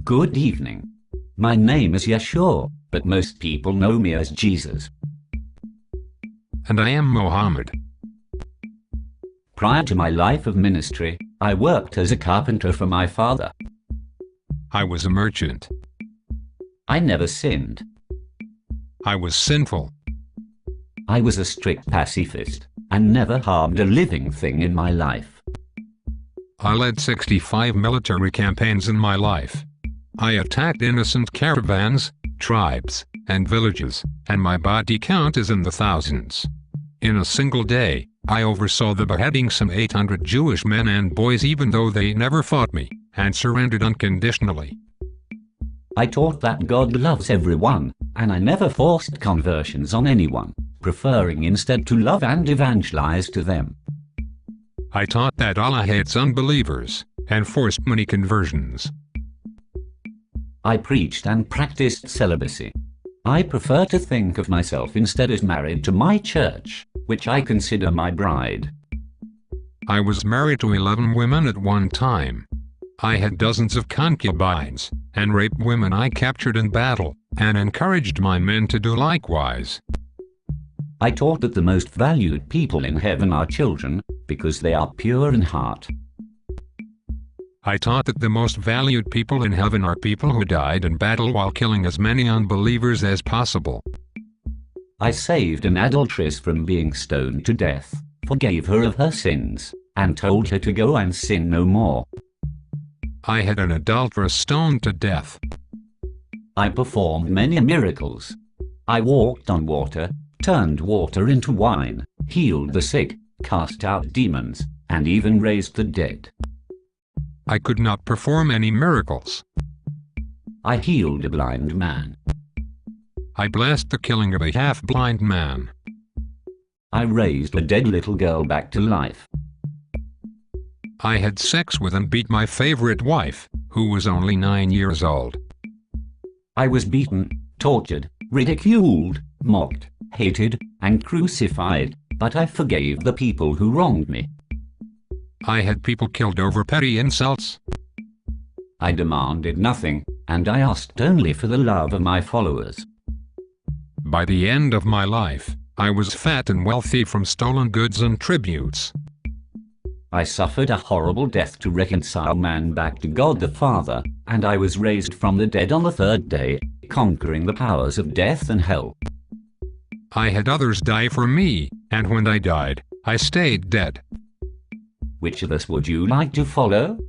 Good evening. My name is Yeshua, but most people know me as Jesus. And I am Muhammad. Prior to my life of ministry, I worked as a carpenter for my father. I was a merchant. I never sinned. I was sinful. I was a strict pacifist and never harmed a living thing in my life. I led 65 military campaigns in my life. I attacked innocent caravans, tribes, and villages, and my body count is in the thousands. In a single day, I oversaw the beheading some 800 Jewish men and boys even though they never fought me, and surrendered unconditionally. I taught that God loves everyone, and I never forced conversions on anyone, preferring instead to love and evangelize to them. I taught that Allah hates unbelievers, and forced many conversions. I preached and practiced celibacy. I prefer to think of myself instead as married to my church, which I consider my bride. I was married to 11 women at one time. I had dozens of concubines, and raped women I captured in battle, and encouraged my men to do likewise. I taught that the most valued people in heaven are children, because they are pure in heart. I taught that the most valued people in heaven are people who died in battle while killing as many unbelievers as possible. I saved an adulteress from being stoned to death, forgave her of her sins, and told her to go and sin no more. I had an adulteress stoned to death. I performed many miracles. I walked on water, turned water into wine, healed the sick, cast out demons, and even raised the dead. I could not perform any miracles. I healed a blind man. I blessed the killing of a half-blind man. I raised a dead little girl back to life. I had sex with and beat my favorite wife, who was only 9 years old. I was beaten, tortured, ridiculed, mocked, hated, and crucified, but I forgave the people who wronged me. I had people killed over petty insults. I demanded nothing, and I asked only for the love of my followers. By the end of my life, I was fat and wealthy from stolen goods and tributes. I suffered a horrible death to reconcile man back to God the Father, and I was raised from the dead on the third day, conquering the powers of death and hell. I had others die for me, and when I died, I stayed dead. Which of us would you like to follow?